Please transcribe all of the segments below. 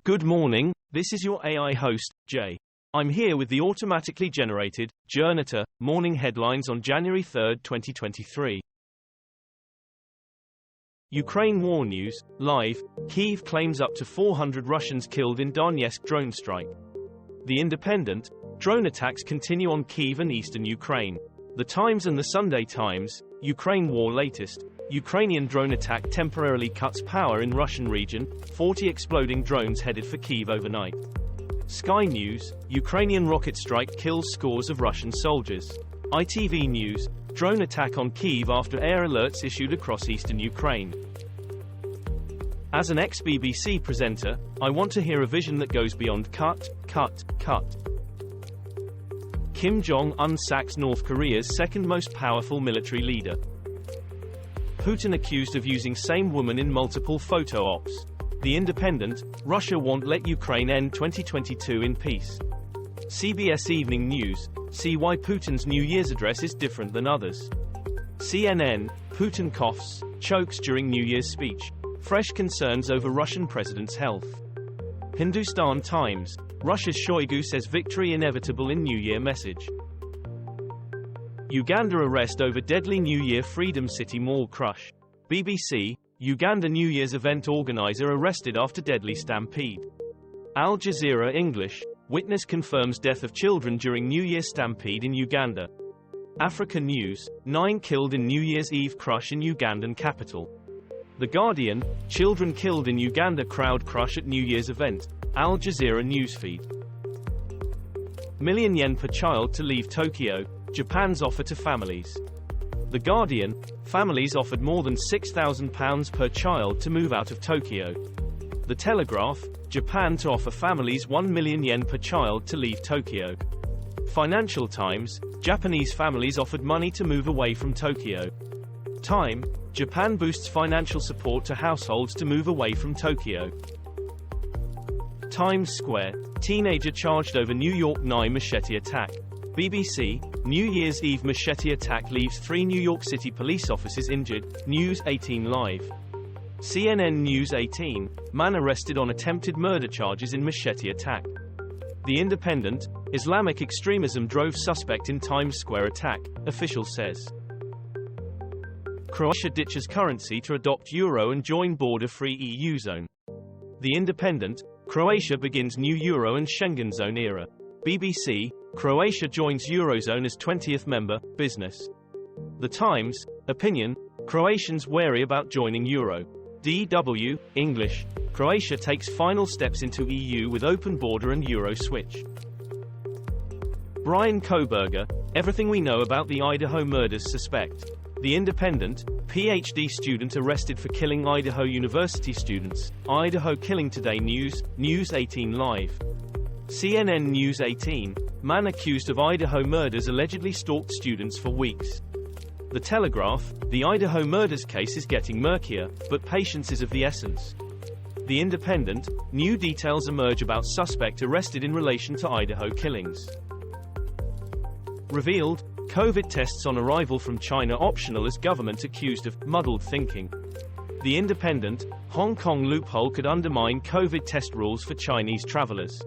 Good morning, this is your AI host, Jay. I'm here with the automatically generated, Journato, morning headlines on January 3, 2023. Ukraine war news, live, Kyiv claims up to 400 Russians killed in Donetsk drone strike. The Independent, drone attacks continue on Kyiv and eastern Ukraine. The Times and the Sunday Times, Ukraine war latest, Ukrainian drone attack temporarily cuts power in Russian region, 40 exploding drones headed for Kyiv overnight. Sky News, Ukrainian rocket strike kills scores of Russian soldiers. ITV News, drone attack on Kyiv after air alerts issued across eastern Ukraine. As an ex-BBC presenter, I want to hear a vision that goes beyond cut. Kim Jong-un sacks North Korea's second most powerful military leader. Putin accused of using same woman in multiple photo ops. The Independent, Russia won't let Ukraine end 2022 in peace. CBS Evening News, see why Putin's New Year's address is different than others. CNN, Putin coughs, chokes during New Year's speech. Fresh concerns over Russian president's health. Hindustan Times, Russia's Shoigu says victory inevitable in New Year message. Uganda arrest over deadly New Year Freedom City Mall crush. BBC, Uganda New Year's event organizer arrested after deadly stampede. Al Jazeera English, witness confirms death of children during New Year stampede in Uganda. Africa News, 9 killed in New Year's Eve crush in Ugandan capital. The Guardian, children killed in Uganda crowd crush at New Year's event. Al Jazeera newsfeed. Million yen per child to leave Tokyo, Japan's offer to families. The Guardian, families offered more than £6,000 per child to move out of Tokyo. The Telegraph, Japan to offer families 1 million yen per child to leave Tokyo. Financial Times, Japanese families offered money to move away from Tokyo. Time, Japan boosts financial support to households to move away from Tokyo. Times Square, teenager charged over New York NYE machete attack. BBC, New Year's Eve machete attack leaves 3 New York City police officers injured. News 18 Live. CNN News 18, man arrested on attempted murder charges in machete attack. The Independent, Islamic extremism drove suspect in Times Square attack, official says. Croatia ditches currency to adopt euro and join border-free EU zone. The Independent, Croatia begins new euro and Schengen zone era. BBC, Croatia joins Eurozone as 20th member, business. The Times, opinion, Croatians wary about joining Euro. DW, English, Croatia takes final steps into EU with open border and Euro switch. Bryan Kohberger, everything we know about the Idaho murders suspect. The Independent, PhD student arrested for killing Idaho University students. Idaho killing today news, News 18 Live. CNN News 18, man accused of Idaho murders allegedly stalked students for weeks. The Telegraph, the Idaho murders case is getting murkier, but patience is of the essence. The Independent, new details emerge about suspect arrested in relation to Idaho killings. Revealed, COVID tests on arrival from China optional as government accused of muddled thinking. The Independent, Hong Kong loophole could undermine COVID test rules for Chinese travelers.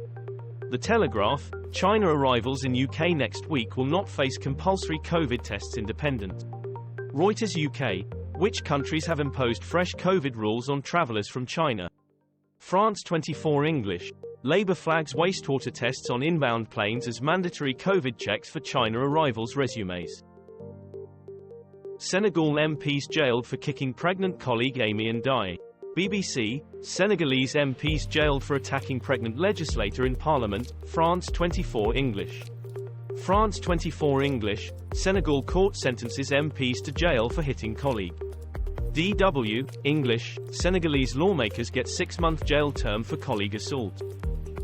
The Telegraph, China arrivals in UK next week will not face compulsory COVID tests. Independent. Reuters UK, which countries have imposed fresh COVID rules on travellers from China? France 24 English, Labour flags wastewater tests on inbound planes as mandatory COVID checks for China arrivals resumes. Senegal MPs jailed for kicking pregnant colleague Amy Ndiaye. BBC, Senegalese MPs jailed for attacking pregnant legislator in Parliament. France 24 English. France 24 English, Senegal court sentences MPs to jail for hitting colleague. DW, English, Senegalese lawmakers get 6-month jail term for colleague assault.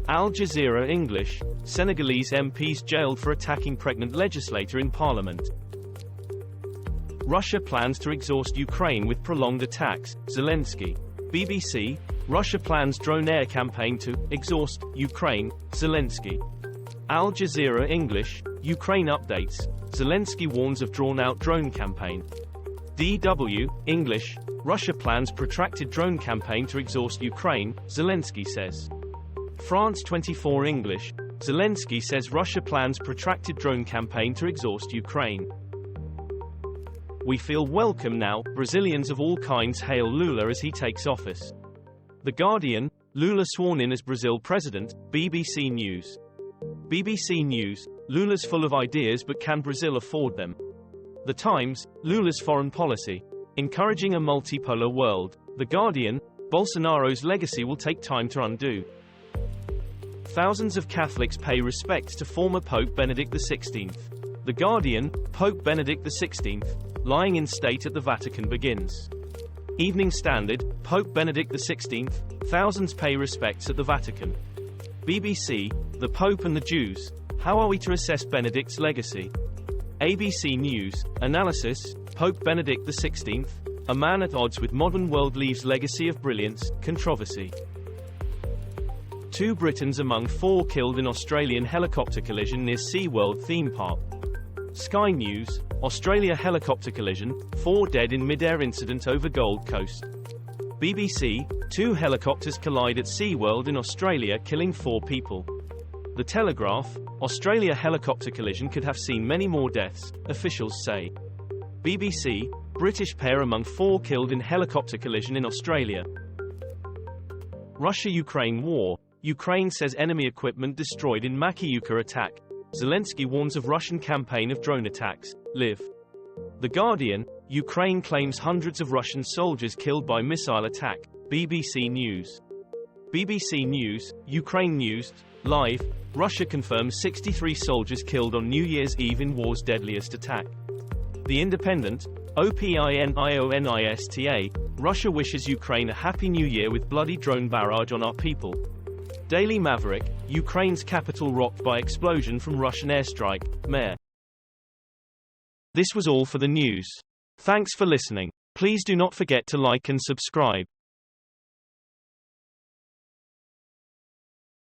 Al Jazeera English, Senegalese MPs jailed for attacking pregnant legislator in Parliament. Russia plans to exhaust Ukraine with prolonged attacks, Zelensky. BBC, Russia plans drone air campaign to exhaust Ukraine, Zelensky. Al Jazeera English, Ukraine updates, Zelensky warns of drawn-out drone campaign. DW, English, Russia plans protracted drone campaign to exhaust Ukraine, Zelensky says. France 24 English, Zelensky says Russia plans protracted drone campaign to exhaust Ukraine. We feel welcome now, Brazilians of all kinds hail Lula as he takes office. The Guardian, Lula sworn in as Brazil president, BBC News. BBC News, Lula's full of ideas but can Brazil afford them? The Times, Lula's foreign policy. Encouraging a multipolar world. The Guardian, Bolsonaro's legacy will take time to undo. Thousands of Catholics pay respects to former Pope Benedict XVI. The Guardian, Pope Benedict XVI, lying in state at the Vatican begins. Evening Standard, Pope Benedict XVI, thousands pay respects at the Vatican. BBC, The Pope and the Jews, how are we to assess Benedict's legacy? ABC News, Analysis, Pope Benedict XVI, a man at odds with modern world leaves legacy of brilliance, controversy. 2 Britons among 4 killed in Australian helicopter collision near SeaWorld theme park. Sky News, Australia helicopter collision, 4 dead in mid-air incident over Gold Coast. BBC, 2 helicopters collide at SeaWorld in Australia killing 4 people. The Telegraph, Australia helicopter collision could have seen many more deaths, officials say. BBC, British pair among 4 killed in helicopter collision in Australia. Russia-Ukraine war, Ukraine says enemy equipment destroyed in Makiivka attack. Zelensky warns of Russian campaign of drone attacks. Live. The Guardian, Ukraine claims hundreds of Russian soldiers killed by missile attack. BBC News. BBC News, Ukraine News, Live, Russia confirms 63 soldiers killed on New Year's Eve in war's deadliest attack. The Independent, OPINIONISTA, Russia wishes Ukraine a happy new year with bloody drone barrage on our people. Daily Maverick, Ukraine's capital rocked by explosion from Russian airstrike, Mayor. This was all for the news. Thanks for listening. Please do not forget to like and subscribe.